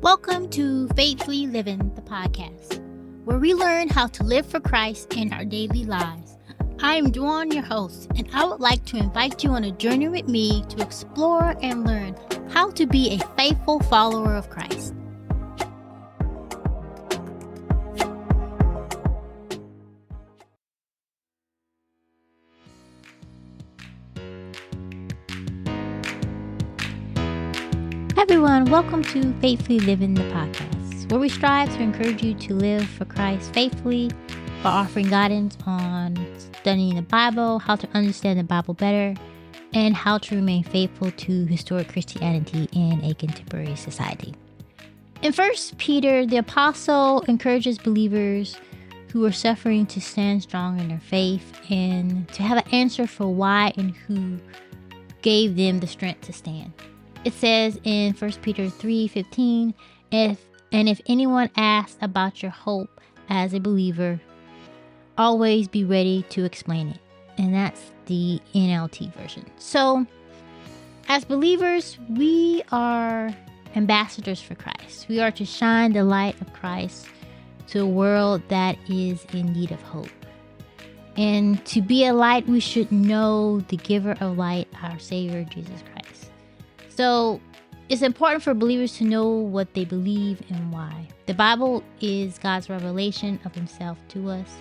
Welcome to Faithfully Living, the podcast, where we learn how to live for Christ in our daily lives. I'm Dawn, your host, and I would like to invite you on a journey with me to explore and learn how to be a faithful follower of Christ. Hi everyone, welcome to Faithfully Living, the podcast, where we strive to encourage you to live for Christ faithfully by offering guidance on studying the Bible, how to understand the Bible better, and how to remain faithful to historic Christianity in a contemporary society. In 1 Peter, the apostle encourages believers who are suffering to stand strong in their faith and to have an answer for why and who gave them the strength to stand. It says in 1 Peter 3:15, if anyone asks about your hope as a believer, always be ready to explain it. And that's the NLT version. So, as believers, we are ambassadors for Christ. We are to shine the light of Christ to a world that is in need of hope. And to be a light, we should know the giver of light, our Savior, Jesus Christ. So it's important for believers to know what they believe and why. The Bible is God's revelation of himself to us.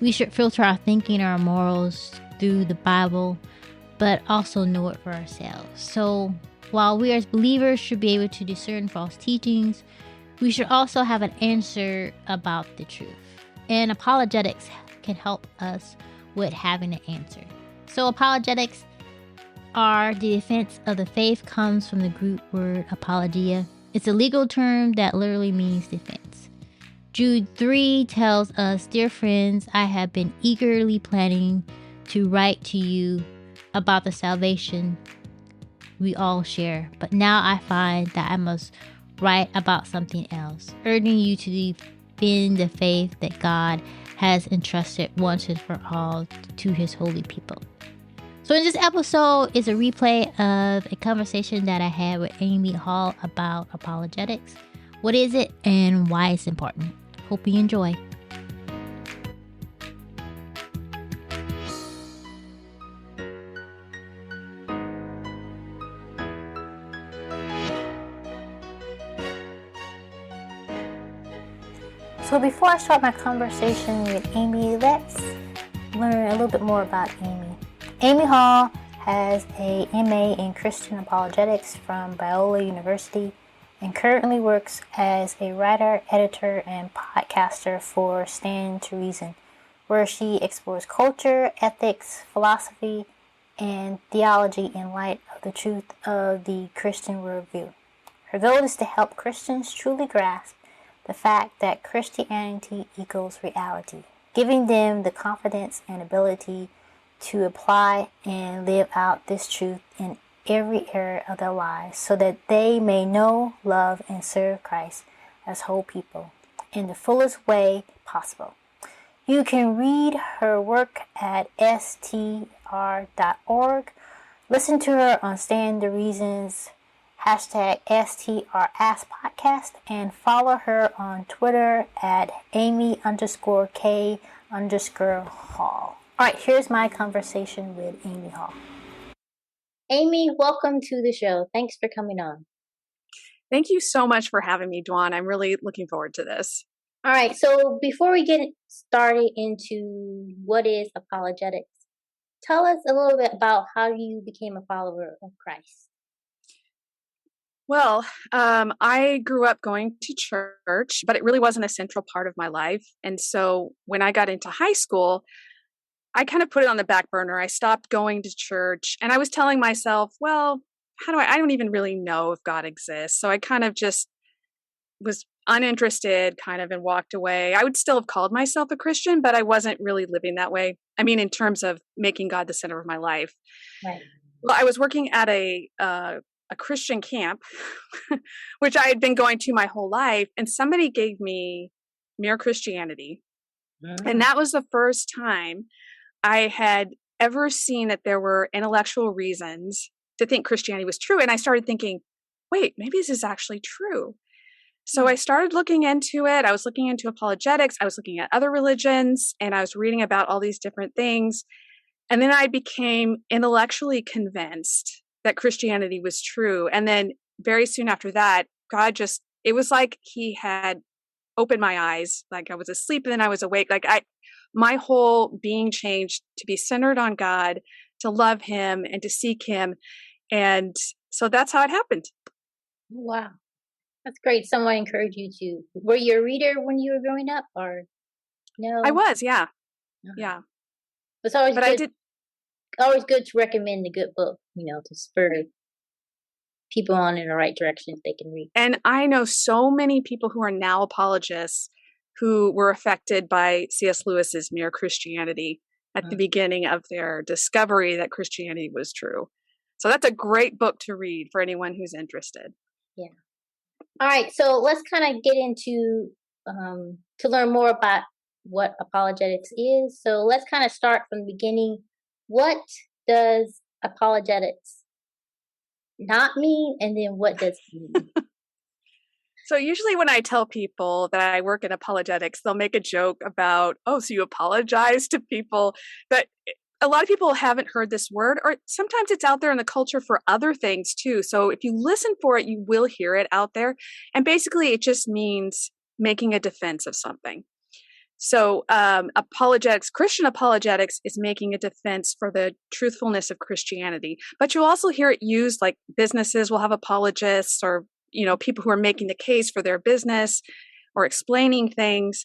We should filter our thinking, our morals through the Bible, but also know it for ourselves. So while we as believers should be able to discern false teachings, we should also have an answer about the truth. And apologetics can help us with having an answer. So apologetics are the defense of the faith comes from the Greek word apologia. It's a legal term that literally means defense. Jude 3 tells us, dear friends, I have been eagerly planning to write to you about the salvation we all share, but now I find that I must write about something else, urging you to defend the faith that God has entrusted once and for all to his holy people. So in this episode is a replay of a conversation that I had with Amy Hall about apologetics. What is it and why it's important? Hope you enjoy. So before I start my conversation with Amy, let's learn a little bit more about Amy. Amy Hall has a MA in Christian Apologetics from Biola University and currently works as a writer, editor, and podcaster for Stand to Reason, where she explores culture, ethics, philosophy, and theology in light of the truth of the Christian worldview. Her goal is to help Christians truly grasp the fact that Christianity equals reality, giving them the confidence and ability to apply and live out this truth in every area of their lives so that they may know, love, and serve Christ as whole people in the fullest way possible. You can read her work at str.org, listen to her on Stand the Reasons #STRAskPodcast, and follow her on Twitter at Amy_K_Hall. All right, here's my conversation with Amy Hall. Amy, welcome to the show. Thanks for coming on. Thank you so much for having me, Dawn. I'm really looking forward to this. All right, so before we get started into what is apologetics, tell us a little bit about how you became a follower of Christ. Well, I grew up going to church, but it really wasn't a central part of my life. And so when I got into high school, I kind of put it on the back burner. I stopped going to church and I was telling myself, well, I don't even really know if God exists. So I kind of just was uninterested and walked away. I would still have called myself a Christian, but I wasn't really living that way. I mean, in terms of making God the center of my life. Right. Well, I was working at a Christian camp, which I had been going to my whole life. And somebody gave me Mere Christianity. Mm-hmm. And that was the first time I had ever seen that there were intellectual reasons to think Christianity was true. And I started thinking, wait, maybe this is actually true. So I started looking into it. I was looking into apologetics. I was looking at other religions, and I was reading about all these different things. And then I became intellectually convinced that Christianity was true. And then very soon after that, God just, it was like he had opened my eyes. Like I was asleep and then I was awake. My whole being changed to be centered on God, to love him and to seek him. And so that's how it happened. Wow. That's great. Someone encouraged you to. Were you a reader when you were growing up, or I no? was, yeah. Uh-huh. Yeah. It's always But good. I did. Always good to recommend a good book. To spur people on in the right direction they can read. And I know so many people who are now apologists who were affected by C.S. Lewis's Mere Christianity at the beginning of their discovery that Christianity was true. So that's a great book to read for anyone who's interested. Yeah. All right. So let's kind of get into to learn more about what apologetics is. So let's kind of start from the beginning. What does apologetics not mean, and then what does it mean? So usually when I tell people that I work in apologetics, they'll make a joke about, oh, so you apologize to people. But a lot of people haven't heard this word, or sometimes it's out there in the culture for other things too. So if you listen for it, you will hear it out there. And basically it just means making a defense of something. So apologetics, Christian apologetics is making a defense for the truthfulness of Christianity. But you'll also hear it used, like businesses will have apologists, or people who are making the case for their business or explaining things.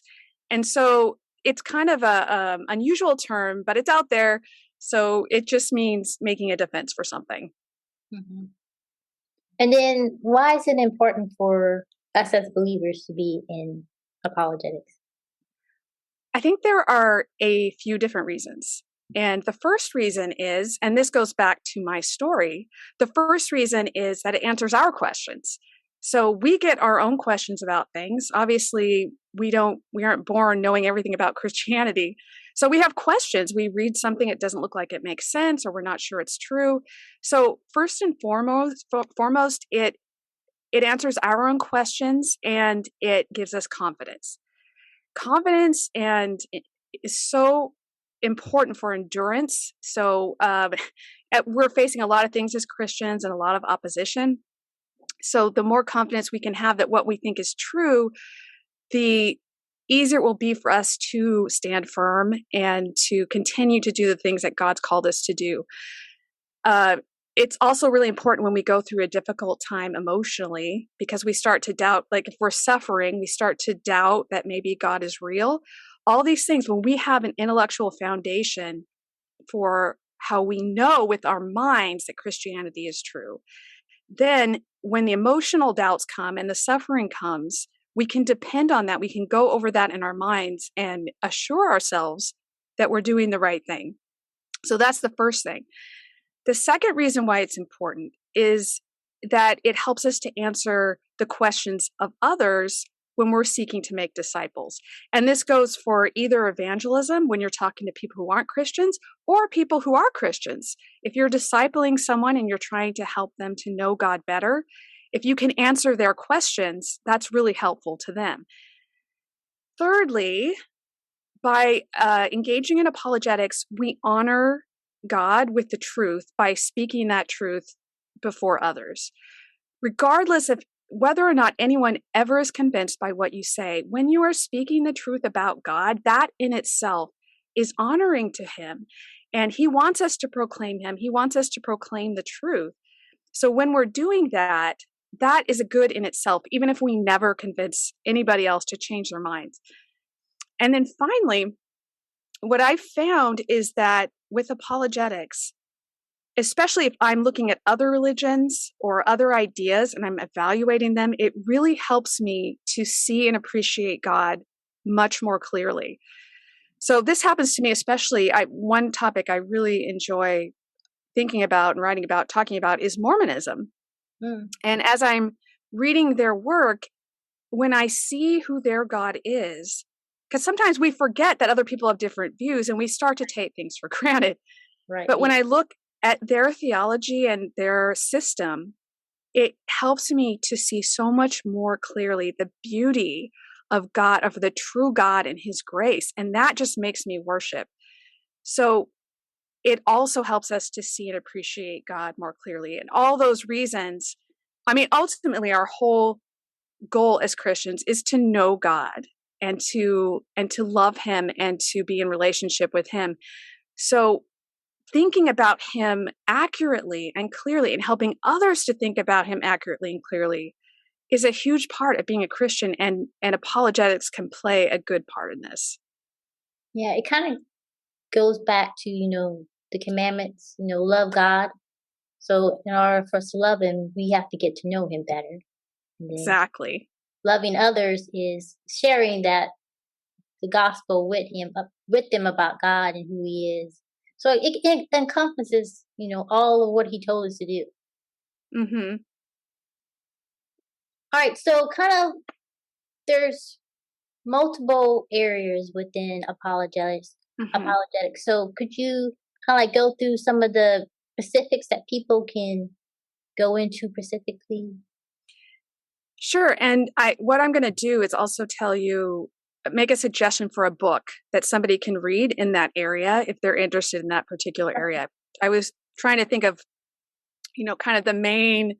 And so it's kind of a unusual term, but it's out there. So it just means making a defense for something. Mm-hmm. And then why is it important for us as believers to be in apologetics? I think there are a few different reasons. And the first reason is, and this goes back to my story, the first reason is that it answers our questions. So we get our own questions about things. Obviously, we aren't born knowing everything about Christianity. So we have questions. We read something, it doesn't look like it makes sense, or we're not sure it's true. So first and foremost, it answers our own questions, and it gives us confidence. Confidence and is so important for endurance. So we're facing a lot of things as Christians and a lot of opposition. So the more confidence we can have that what we think is true, the easier it will be for us to stand firm and to continue to do the things that God's called us to do. It's also really important when we go through a difficult time emotionally, because we start to doubt, like if we're suffering, we start to doubt that maybe God is real. All these things, when we have an intellectual foundation for how we know with our minds that Christianity is true, then when the emotional doubts come and the suffering comes, we can depend on that. We can go over that in our minds and assure ourselves that we're doing the right thing. So that's the first thing. The second reason why it's important is that it helps us to answer the questions of others when we're seeking to make disciples. And this goes for either evangelism, when you're talking to people who aren't Christians, or people who are Christians. If you're discipling someone and you're trying to help them to know God better, if you can answer their questions, that's really helpful to them. Thirdly, by engaging in apologetics, we honor God with the truth by speaking that truth before others. Regardless of whether or not anyone ever is convinced by what you say, when you are speaking the truth about God, that in itself is honoring to him. And he wants us to proclaim him. He wants us to proclaim the truth. So when we're doing that, that is a good in itself, even if we never convince anybody else to change their minds. And then finally, what I found is that with apologetics, especially if I'm looking at other religions or other ideas and I'm evaluating them, it really helps me to see and appreciate God much more clearly. So this happens to me, especially one topic I really enjoy thinking about and writing about, talking about, is Mormonism. And as I'm reading their work, when I see who their God is, because sometimes we forget that other people have different views and we start to take things for granted. Right. But when I look at their theology and their system, it helps me to see so much more clearly the beauty of God, of the true God and his grace. And that just makes me worship. So it also helps us to see and appreciate God more clearly. And all those reasons, I mean, ultimately our whole goal as Christians is to know God and to love him and to be in relationship with him. So thinking about him accurately and clearly and helping others to think about him accurately and clearly is a huge part of being a Christian, and apologetics can play a good part in this. Yeah, it kind of goes back to, the commandments, love God. So in order for us to love him, we have to get to know him better. And then Exactly. loving others is sharing the gospel with them about God and who he is. So it encompasses, all of what he told us to do. Mm-hmm. All right, so kind of there's multiple areas within apologetics. Mm-hmm. Apologetics. So could you kind of like go through some of the specifics that people can go into specifically? Sure. And what I'm going to do is also make a suggestion for a book that somebody can read in that area if they're interested in that particular area. I was trying to think of, kind of the main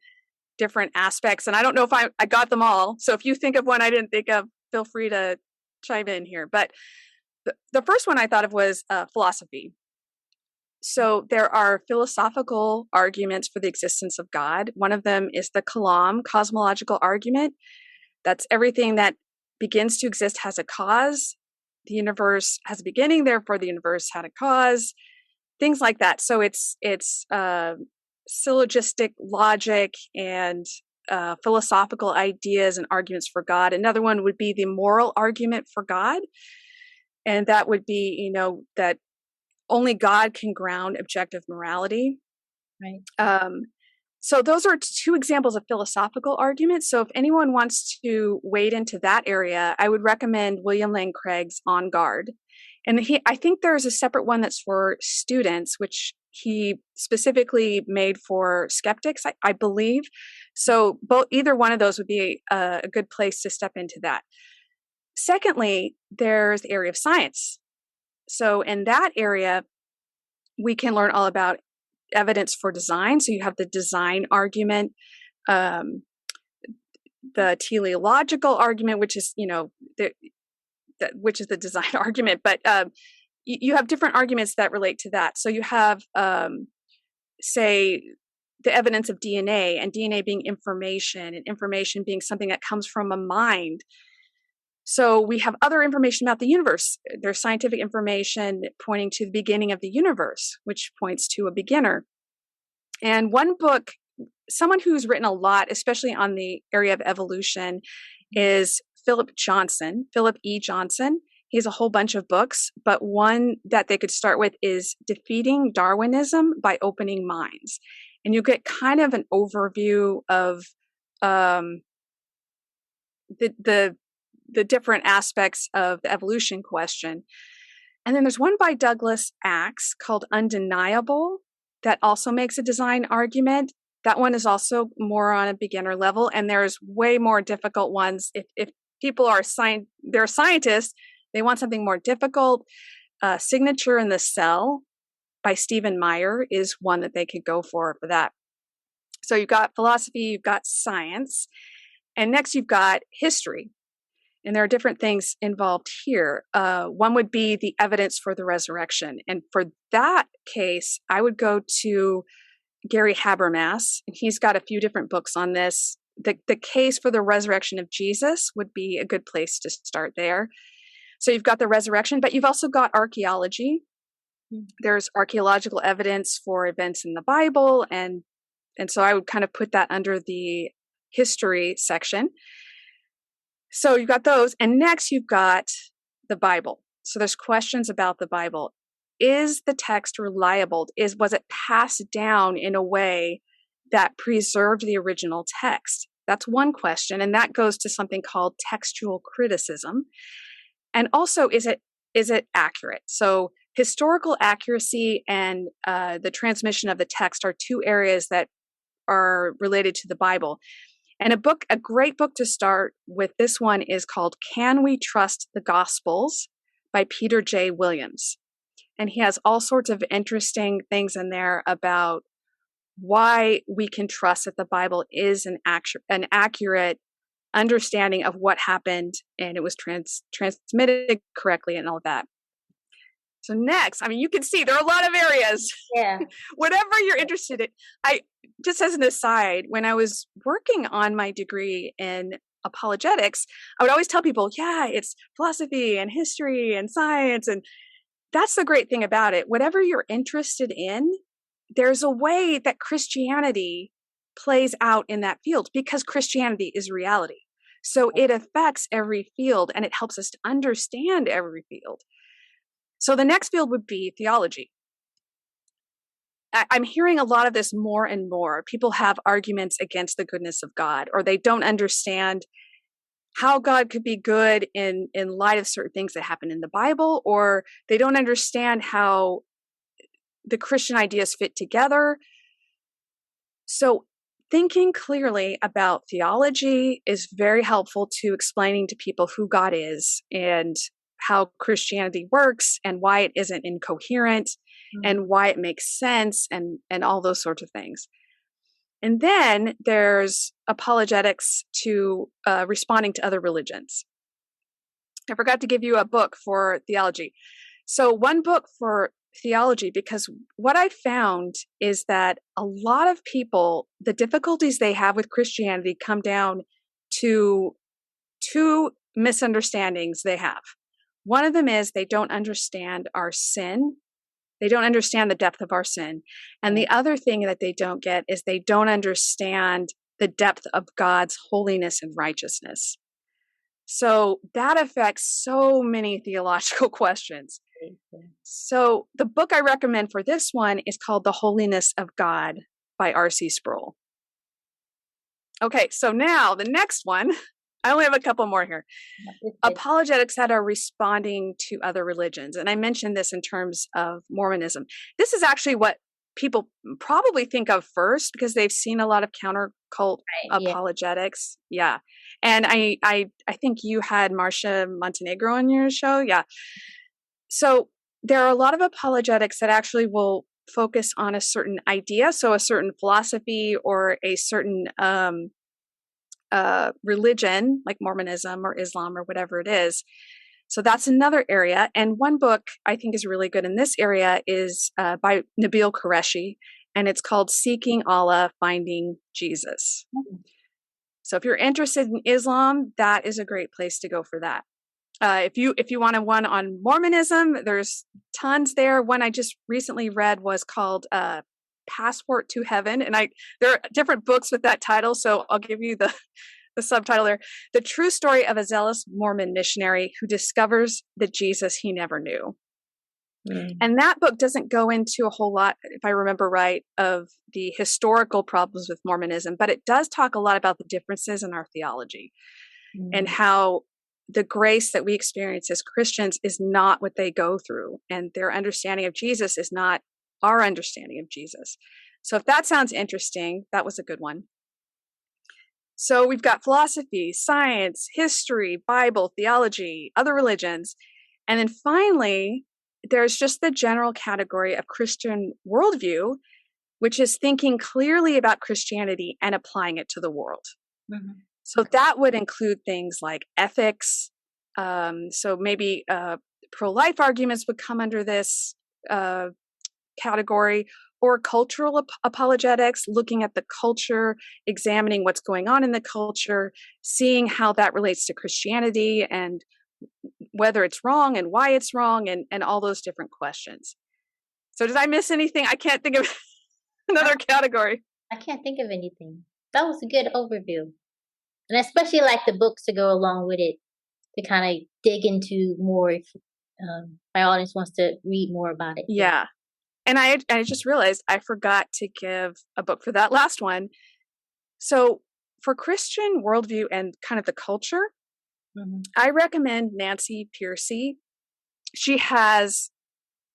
different aspects, and I don't know if I got them all. So if you think of one I didn't think of, feel free to chime in here. But the first one I thought of was philosophy. So there are philosophical arguments for the existence of God. One of them is the Kalam, cosmological argument. That's everything that begins to exist has a cause. The universe has a beginning, therefore the universe had a cause. Things like that. So it's syllogistic logic and philosophical ideas and arguments for God. Another one would be the moral argument for God. And that would be, that only God can ground objective morality. Right. So those are two examples of philosophical arguments. So if anyone wants to wade into that area, I would recommend William Lane Craig's On Guard. And I think there's a separate one that's for students, which he specifically made for skeptics, I believe. So either one of those would be a good place to step into that. Secondly, there's the area of science. So in that area, we can learn all about evidence for design. So you have the design argument, the teleological argument, which is, which is the design argument. But you have different arguments that relate to that. So you have, say, the evidence of DNA, and DNA being information, and information being something that comes from a mind. So we have other information about the universe. There's scientific information pointing to the beginning of the universe, which points to a beginner. And one book, someone who's written a lot, especially on the area of evolution, is Philip E. Johnson. He has a whole bunch of books, but one that they could start with is Defeating Darwinism by Opening Minds. And you get kind of an overview of the different aspects of the evolution question. And then there's one by Douglas Axe called Undeniable that also makes a design argument. That one is also more on a beginner level, and there's way more difficult ones. If people are they're scientists, they want something more difficult. Signature in the Cell by Stephen Meyer is one that they could go for that. So you've got philosophy, you've got science, and next you've got history. And there are different things involved here. One would be the evidence for the resurrection. And for that case, I would go to Gary Habermas, and he's got a few different books on this. The case for the resurrection of Jesus would be a good place to start there. So you've got the resurrection, but you've also got archaeology. There's archaeological evidence for events in the Bible, and so I would kind of put that under the history section. So you've got those, and next you've got the Bible. So there's questions about the Bible. Is the text reliable? Was it passed down in a way that preserved the original text? That's one question, and that goes to something called textual criticism. And also, is it accurate? So historical accuracy and the transmission of the text are two areas that are related to the Bible. And a great book to start with this one is called Can We Trust the Gospels by Peter J. Williams. And he has all sorts of interesting things in there about why we can trust that the Bible is an accurate understanding of what happened and it was transmitted correctly and all of that. So next, I mean, you can see there are a lot of areas. Yeah. Whatever you're interested in. Just as an aside, when I was working on my degree in apologetics, I would always tell people, yeah, it's philosophy and history and science. And that's the great thing about it. Whatever you're interested in, there's a way that Christianity plays out in that field because Christianity is reality. So it affects every field and it helps us to understand every field. So the next field would be theology. I'm hearing a lot of this more and more. People have arguments against the goodness of God, or they don't understand how God could be good in light of certain things that happen in the Bible, or they don't understand how the Christian ideas fit together. So thinking clearly about theology is very helpful to explaining to people who God is and how Christianity works and why it isn't incoherent and why it makes sense and all those sorts of things. And then there's apologetics to responding to other religions. I forgot to give you a book for theology. So one book for theology, because what I found is that a lot of people, the difficulties they have with Christianity come down to two misunderstandings they have. One of them is they don't understand our sin. They don't understand the depth of our sin. And the other thing that they don't get is they don't understand the depth of God's holiness and righteousness. So that affects so many theological questions. So the book I recommend for this one is called The Holiness of God by R.C. Sproul. Okay, so now the next one, I only have a couple more here. Apologetics that are responding to other religions. And I mentioned this in terms of Mormonism. This is actually what people probably think of first because they've seen a lot of counter cult apologetics. Yeah. And I think you had Marcia Montenegro on your show. Yeah. So there are a lot of apologetics that actually will focus on a certain idea. So a certain philosophy or a certain religion like Mormonism or Islam or whatever it is. So that's another area. And one book I think is really good in this area is by Nabil Qureshi, and it's called Seeking Allah, Finding Jesus. So if you're interested in Islam, that is a great place to go for that. If you want one on Mormonism, there's tons there. One I just recently read was called Passport to Heaven, and there are different books with that title, so I'll give you the subtitle there. The True Story of a Zealous Mormon Missionary Who Discovers the Jesus He Never Knew. And that book doesn't go into a whole lot, if I remember right, of the historical problems with Mormonism, but it does talk a lot about the differences in our theology and how the grace that we experience as Christians is not what they go through, and their understanding of Jesus is not our understanding of Jesus. So if that sounds interesting, that was a good one. So we've got philosophy, science, history, Bible, theology, other religions. And then finally, there's just the general category of Christian worldview, which is thinking clearly about Christianity and applying it to the world. So that would include things like ethics. So maybe pro-life arguments would come under this category, or cultural apologetics, looking at the culture, examining what's going on in the culture, seeing how that relates to Christianity and whether it's wrong and why it's wrong and all those different questions. So did I miss anything? I can't think of another category. I can't think of anything. That was a good overview. And especially like the books to go along with it to kind of dig into more if my audience wants to read more about it. Yeah. And I just realized I forgot to give a book for that last one. So for Christian worldview and kind of the culture, I recommend Nancy Pearcey. She has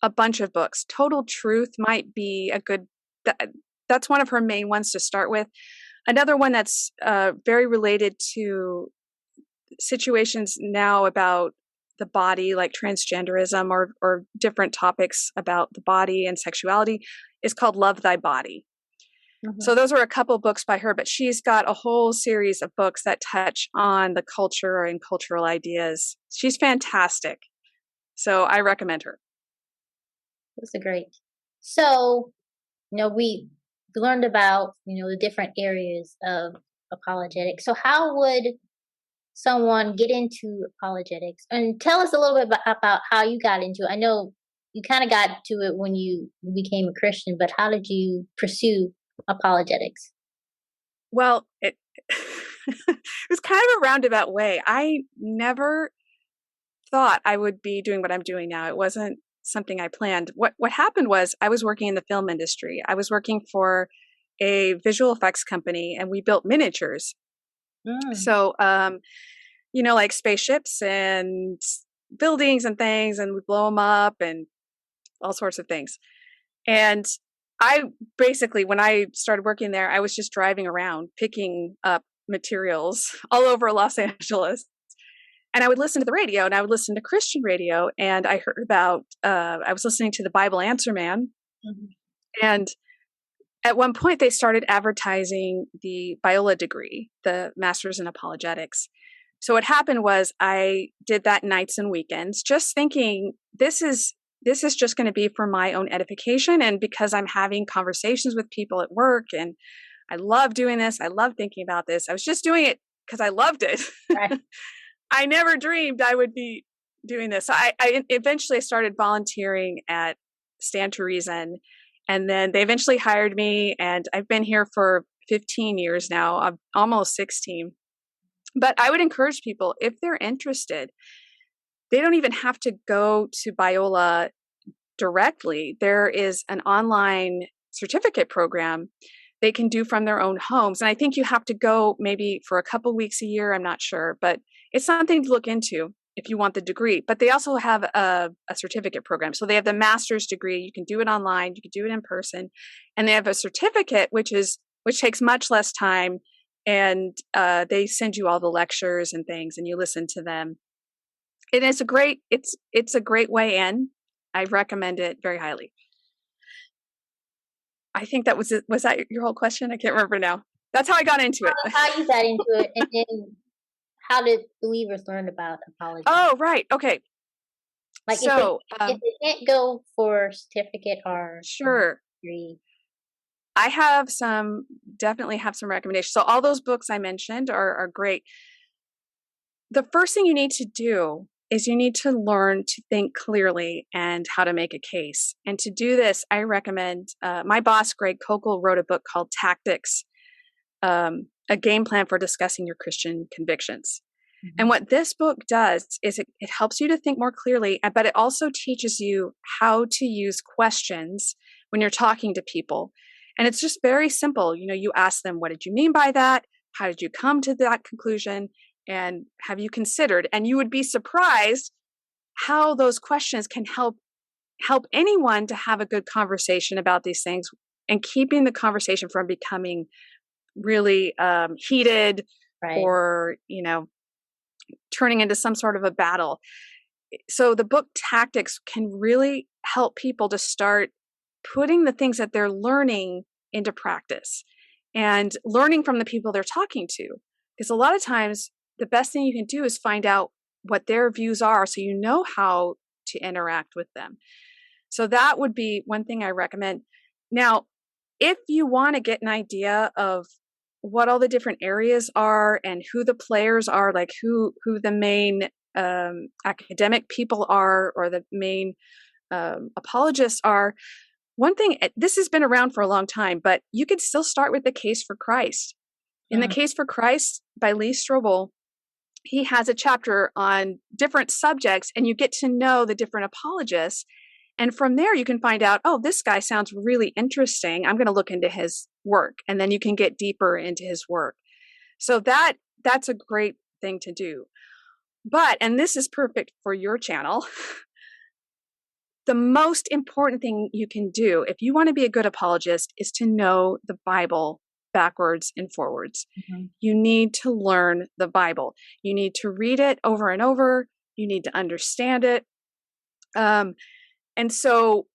a bunch of books. Total Truth might be a good, that's one of her main ones to start with. Another one that's very related to situations now about the body, like transgenderism or different topics about the body and sexuality, is called Love Thy Body. So those are a couple books by her, but she's got a whole series of books that touch on the culture and cultural ideas. She's fantastic. So I recommend her. Those are great. So, we learned about, the different areas of apologetics. So how would someone get into apologetics? And tell us a little bit about how you got into it. I know you kind of got to it when you became a Christian, but how did you pursue apologetics? Well, it was kind of a roundabout way. I never thought I would be doing what I'm doing now. It wasn't something I planned. What happened was I was working in the film industry. I was working for a visual effects company, and we built miniatures. So, like spaceships and buildings and things, and we blow them up and all sorts of things. And I basically, when I started working there, I was just driving around picking up materials all over Los Angeles. And I would listen to the radio, and I would listen to Christian radio. And I heard about, I was listening to the Bible Answer Man. And at one point, they started advertising the Biola degree, the Master's in Apologetics. So what happened was I did that nights and weekends, just thinking this is just going to be for my own edification, and because I'm having conversations with people at work, and I love doing this. I love thinking about this. I was just doing it because I loved it. Right. I never dreamed I would be doing this. So I eventually started volunteering at Stand to Reason, and then they eventually hired me, and I've been here for 15 years now. I'm almost 16. But I would encourage people, if they're interested, they don't even have to go to Biola directly. There is an online certificate program they can do from their own homes. And I think you have to go maybe for a couple weeks a year. I'm not sure, but it's something to look into if you want the degree. But they also have a certificate program. So they have the master's degree. You can do it online. You can do it in person. And they have a certificate, which takes much less time. And they send you all the lectures and things, and you listen to them. And it's a great way in. I recommend it very highly. I think that was it. Was that your whole question? I can't remember now. That's how I got into it. How you got into it, and then how did believers learn about apologetics? Oh, right. Okay. Like, so if they can't go for certificate or sure. degree. I definitely have some recommendations. So all those books I mentioned are great. The first thing you need to do is you need to learn to think clearly and how to make a case. And to do this, I recommend, my boss, Greg Kokel, wrote a book called Tactics, a game plan for discussing your Christian convictions. And what this book does is it helps you to think more clearly, but it also teaches you how to use questions when you're talking to people. And it's just very simple. You ask them, what did you mean by that? How did you come to that conclusion? And have you considered? And you would be surprised how those questions can help anyone to have a good conversation about these things, and keeping the conversation from becoming really heated, right, or, turning into some sort of a battle. So the book Tactics can really help people to start putting the things that they're learning into practice and learning from the people they're talking to. Because a lot of times the best thing you can do is find out what their views are, so you know how to interact with them. So that would be one thing I recommend. Now, if you want to get an idea of what all the different areas are and who the players are, like who the main academic people are, or the main apologists are, one thing, this has been around for a long time, but you could still start with the Case for Christ. In the Case for Christ by Lee Strobel, he has a chapter on different subjects, and you get to know the different apologists. And from there, you can find out, oh, this guy sounds really interesting. I'm going to look into his work. And then you can get deeper into his work. So that's a great thing to do. But, and this is perfect for your channel, the most important thing you can do if you want to be a good apologist is to know the Bible backwards and forwards. Mm-hmm. You need to learn the Bible. You need to read it over and over. You need to understand it. And so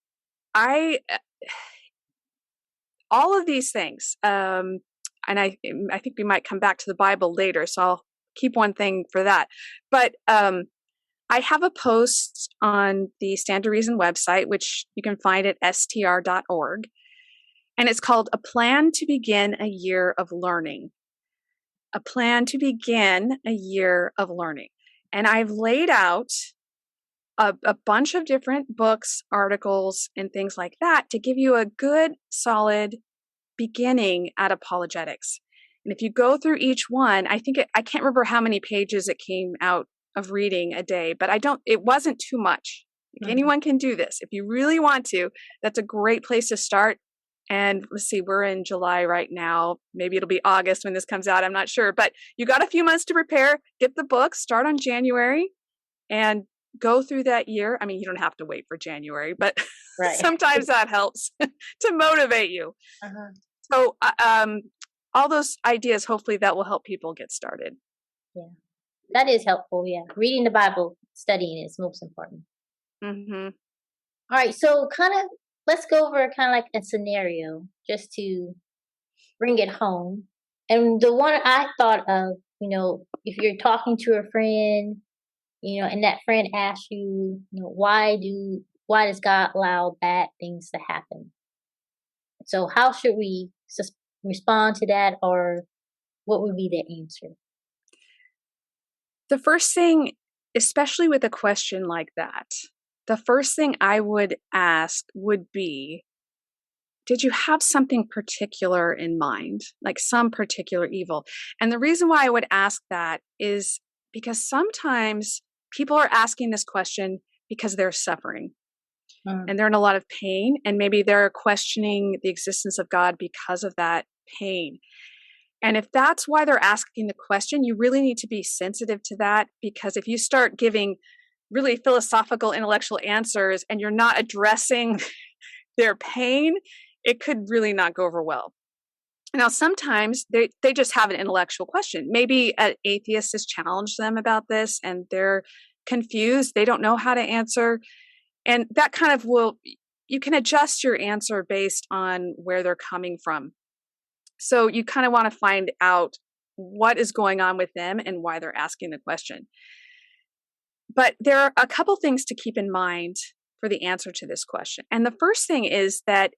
all of these things, and I think we might come back to the Bible later, so I'll keep one thing for that. But I have a post on the Stand to Reason website, which you can find at str.org, and it's called A Plan to Begin a Year of Learning. A Plan to Begin a Year of Learning. And I've laid out a bunch of different books, articles, and things like that to give you a good, solid beginning at apologetics. And if you go through each one, I can't remember how many pages it came out of reading a day, but it wasn't too much. Like, anyone can do this. If you really want to, that's a great place to start. And let's see, we're in July right now. Maybe it'll be August when this comes out. I'm not sure, but you got a few months to prepare. Get the book, start on January, and go through that year. I mean, you don't have to wait for January, but Right. sometimes that helps to motivate you. Uh-huh. So all those ideas, hopefully that will help people get started. Yeah, that is helpful. Yeah, reading the Bible, studying is most important. Mm-hmm. All right, so let's go over kind of like a scenario just to bring it home. And the one I thought of, if you're talking to a friend, and that friend asks you, why does God allow bad things to happen? So how should we respond to that, or what would be the answer? The first thing, especially with a question like that, the first thing I would ask would be, did you have something particular in mind, like some particular evil? And the reason why I would ask that is because sometimes people are asking this question because they're suffering and they're in a lot of pain, and maybe they're questioning the existence of God because of that pain. And if that's why they're asking the question, you really need to be sensitive to that, because if you start giving really philosophical, intellectual answers and you're not addressing their pain, it could really not go over well. Now, sometimes they just have an intellectual question. Maybe an atheist has challenged them about this and they're confused. They don't know how to answer. And that kind of you can adjust your answer based on where they're coming from. So you kind of want to find out what is going on with them and why they're asking the question. But there are a couple things to keep in mind for the answer to this question. And the first thing is that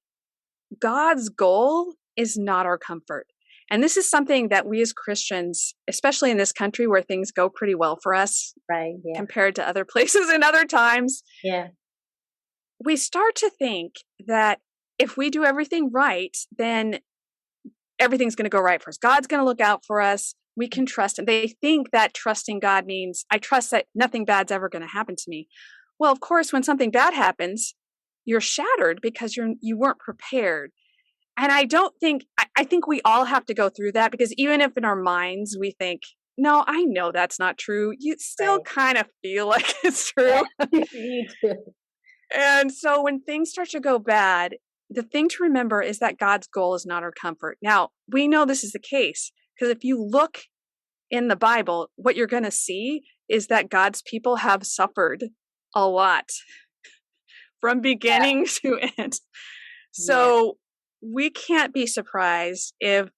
God's goal is not our comfort. And this is something that we as Christians, especially in this country where things go pretty well for us, right? Yeah. Compared to other places and other times, yeah, we start to think that if we do everything right, then everything's going to go right for us. God's going to look out for us. We can trust him. They think that trusting God means I trust that nothing bad's ever going to happen to me. Well, of course, when something bad happens, you're shattered because you weren't prepared. And I think we all have to go through that, because even if in our minds we think, no, I know that's not true, you still kind of feel like it's true. You too. And so when things start to go bad, the thing to remember is that God's goal is not our comfort. Now, we know this is the case because if you look in the Bible, what you're going to see is that God's people have suffered a lot from beginning to end. So we can't be surprised if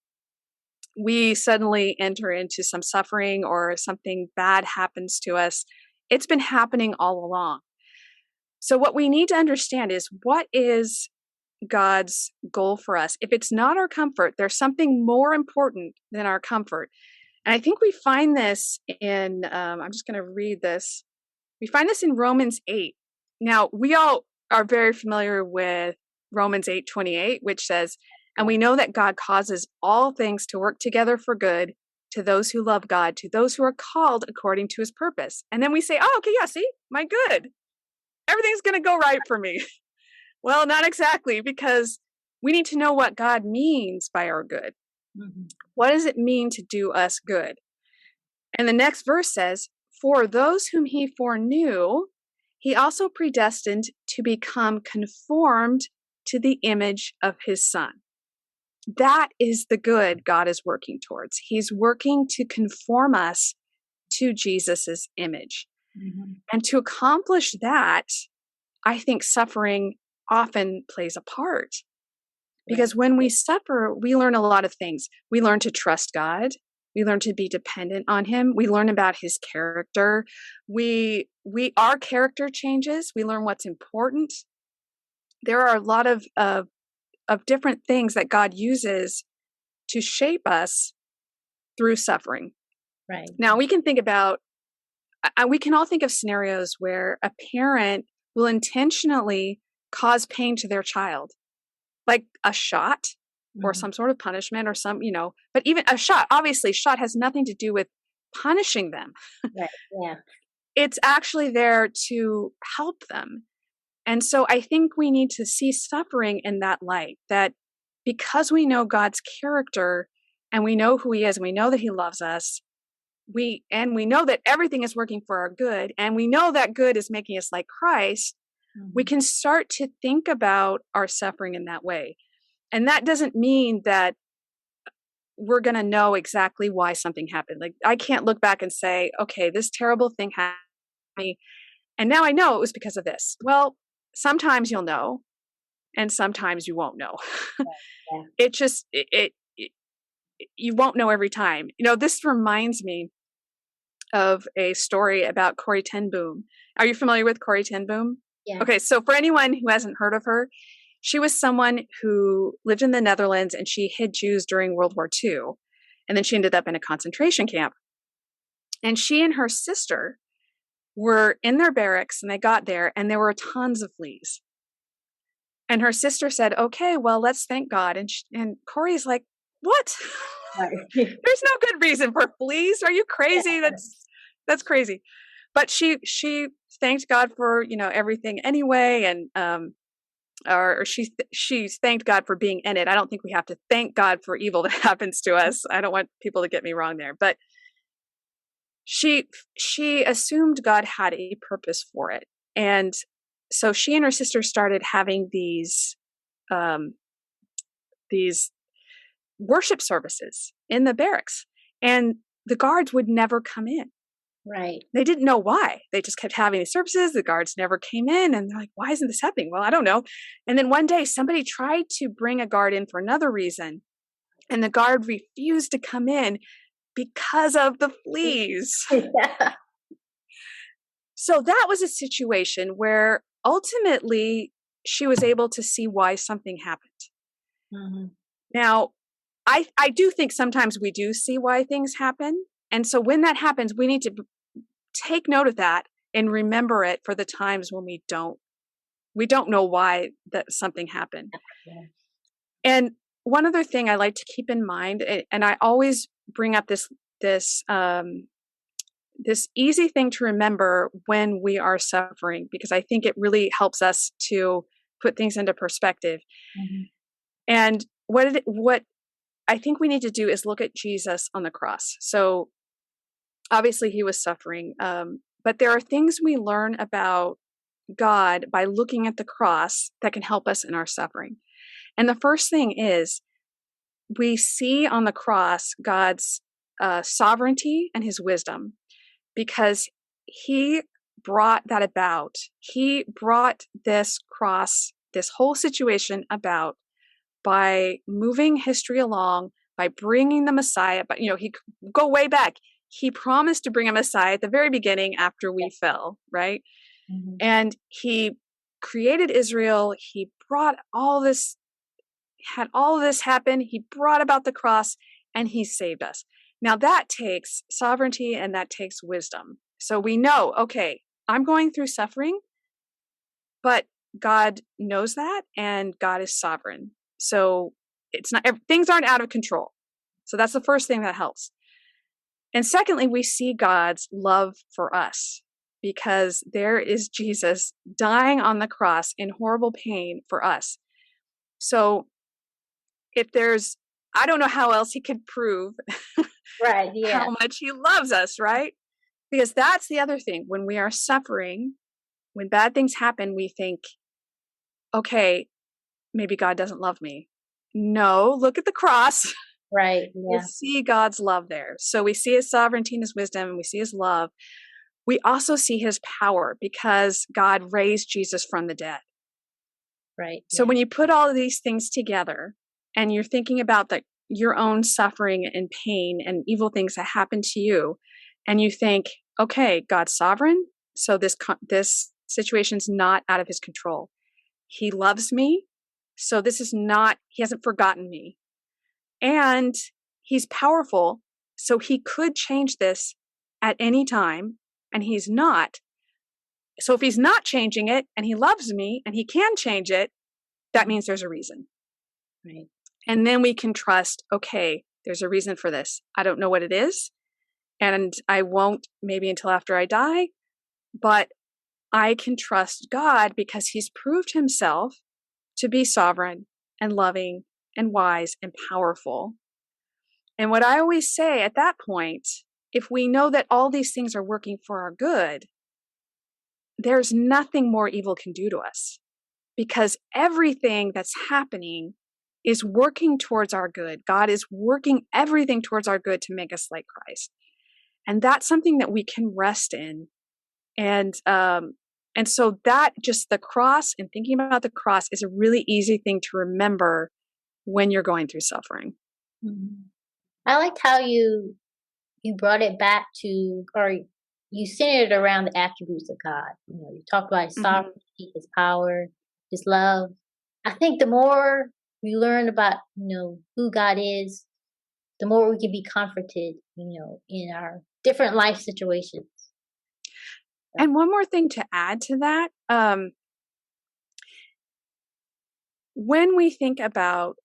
we suddenly enter into some suffering or something bad happens to us. It's been happening all along. So what we need to understand is, what is God's goal for us? If it's not our comfort, there's something more important than our comfort. And I think we find this in, I'm just going to read this. We find this in Romans 8. Now, we all are very familiar with Romans 8:28, which says, and we know that God causes all things to work together for good to those who love God, to those who are called according to his purpose. And then we say, oh, okay, yeah, see, my good. Everything's going to go right for me. Well, not exactly, because we need to know what God means by our good. Mm-hmm. What does it mean to do us good? And the next verse says, for those whom he foreknew, He also predestined to become conformed to the image of his Son. That is the good God is working towards. He's working to conform us to Jesus's image. Mm-hmm. And to accomplish that, I think suffering often plays a part. Because when we suffer, we learn a lot of things. We learn to trust God. We learn to be dependent on him. We learn about his character. Our character changes. We learn what's important. There are a lot of different things that God uses to shape us through suffering. Right. Now we can all think of scenarios where a parent will intentionally cause pain to their child, like a shot or some sort of punishment or but even a shot, obviously shot has nothing to do with punishing them. Right. Yeah. It's actually there to help them. And so I think we need to see suffering in that light, that because we know God's character and we know who he is and we know that he loves us, we know that everything is working for our good, and we know that good is making us like Christ, we can start to think about our suffering in that way. And that doesn't mean that we're going to know exactly why something happened. Like, I can't look back and say, okay, this terrible thing happened to me, and now I know it was because of this. Well, sometimes you'll know, and sometimes you won't know. Yeah. It just, you won't know every time. This reminds me of a story about Corrie ten Boom. Are you familiar with Corrie ten Boom? Yeah. Okay, so for anyone who hasn't heard of her, she was someone who lived in the Netherlands, and she hid Jews during World War II. And then she ended up in a concentration camp. And she and her sister were in their barracks, and they got there, and there were tons of fleas. And her sister said, okay, well, let's thank God. And Corey's like, what? Right. There's no good reason for fleas. Are you crazy? Yeah. That's crazy. But she thanked God for, everything anyway. And, or she thanked God for being in it. I don't think we have to thank God for evil that happens to us. I don't want people to get me wrong there, but she assumed God had a purpose for it. And so she and her sister started having these worship services in the barracks, and the guards would never come in. Right. They didn't know why. They just kept having these services. The guards never came in, and they're like, why isn't this happening? Well, I don't know. And then one day somebody tried to bring a guard in for another reason, and the guard refused to come in because of the fleas. Yeah. So that was a situation where ultimately she was able to see why something happened. Mm-hmm. Now, I do think sometimes we do see why things happen. And so when that happens, we need to take note of that and remember it for the times when we don't know why that something happened. Yeah. And one other thing I like to keep in mind, and I always bring up this easy thing to remember when we are suffering, because I think it really helps us to put things into perspective. Mm-hmm. And what I think we need to do is look at Jesus on the cross. So obviously he was suffering, but there are things we learn about God by looking at the cross that can help us in our suffering. And the first thing is, we see on the cross God's sovereignty and his wisdom, because he brought that about. He brought this cross, this whole situation about, by moving history along, by bringing the Messiah. But, he go way back. He promised to bring a Messiah at the very beginning after we fell, right? Mm-hmm. And he created Israel. He brought had all this happen. He brought about the cross, and he saved us. Now that takes sovereignty and that takes wisdom. So we know, okay, I'm going through suffering, but God knows that, and God is sovereign. So things aren't out of control. So that's the first thing that helps. And secondly, we see God's love for us, because there is Jesus dying on the cross in horrible pain for us. So I don't know how else he could prove Right. Yeah. how much he loves us, right? Because that's the other thing. When we are suffering, When bad things happen, we think, okay, maybe God doesn't love me. No, look at the cross. Right. We Yeah. see God's love there. So we see his sovereignty and his wisdom, and we see his love. We also see his power because God raised Jesus from the dead. Right. So Yeah. when you put all of these things together and you're thinking about your own suffering and pain and evil things that happen to you, and you think, okay, God's sovereign, so this situation's not out of his control. He loves me, so he hasn't forgotten me. And he's powerful, so he could change this at any time, and he's not. So if he's not changing it and he loves me and he can change it, that means there's a reason. Right. And then we can trust, okay, there's a reason for this. I don't know what it is, and I won't maybe until after I die, but I can trust God because he's proved himself to be sovereign and loving and wise and powerful. And what I always say at that point, if we know that all these things are working for our good, there's nothing more evil can do to us, because everything that's happening is working towards our good. God is working everything towards our good to make us like Christ. And that's something that we can rest in. And so that just the cross and thinking about the cross is a really easy thing to remember when you're going through suffering. Mhm. I liked how you brought it back to, or you centered around the attributes of God. You talked about his sovereignty, his power, his love. I think the more we learn about, who God is, the more we can be comforted, in our different life situations. And one more thing to add to that, when we think about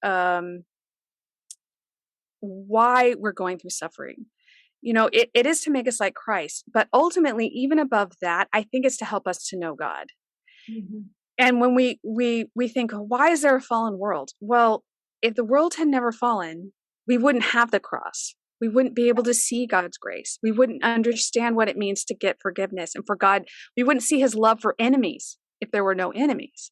why we're going through suffering, it is to make us like Christ, but ultimately, even above that, I think it's to help us to know God. Mm-hmm. And when we think, why is there a fallen world? Well, if the world had never fallen, we wouldn't have the cross. We wouldn't be able to see God's grace. We wouldn't understand what it means to get forgiveness. And for God, we wouldn't see his love for enemies if there were no enemies.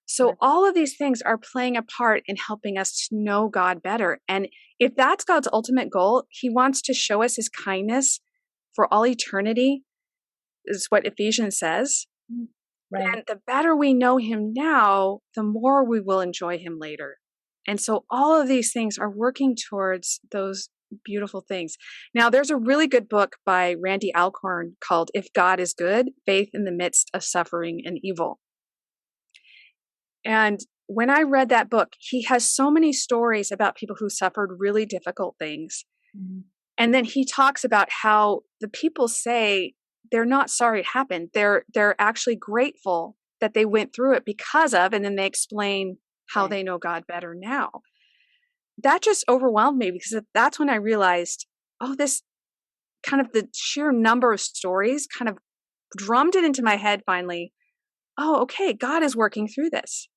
So all of these things are playing a part in helping us to know God better. And if that's God's ultimate goal, he wants to show us his kindness for all eternity, is what Ephesians says. Right. And the better we know him now, the more we will enjoy him later. And so all of these things are working towards those beautiful things. Now, there's a really good book by Randy Alcorn called If God is Good, Faith in the Midst of Suffering and Evil. And when I read that book, he has so many stories about people who suffered really difficult things. Mm-hmm. And then he talks about how the people say they're not sorry it happened. They're actually grateful that they went through it because of, and then they explain how they know God better now. That just overwhelmed me, because that's when I realized, this kind of the sheer number of stories kind of drummed it into my head finally. Oh, okay, God is working through this.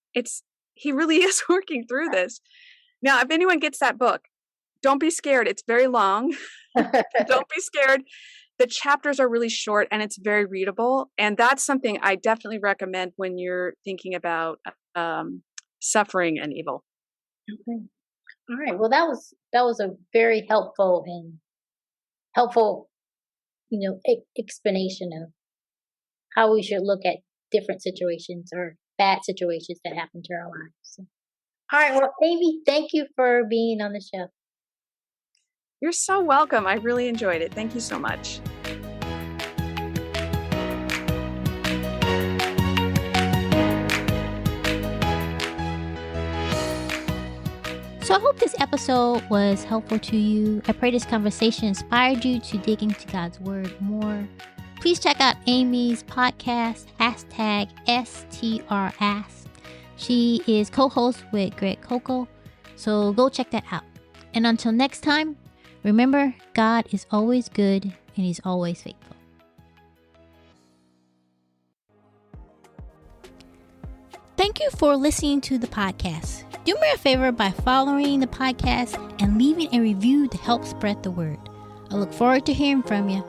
He really is working through this. Now, if anyone gets that book, don't be scared. It's very long. Don't be scared. The chapters are really short and it's very readable. And that's something I definitely recommend when you're thinking about suffering and evil. Okay. All right. Well, that was a very helpful explanation of how we should look at different situations or bad situations that happen to our lives. So, all right. Well, Amy, thank you for being on the show. You're so welcome. I really enjoyed it. Thank you so much. So I hope this episode was helpful to you. I pray this conversation inspired you to dig into God's word more. Please check out Amy's podcast, #STRask. She is co-host with Greg Coco, so go check that out. And until next time, remember, God is always good and he's always faithful. Thank you for listening to the podcast. Do me a favor by following the podcast and leaving a review to help spread the word. I look forward to hearing from you.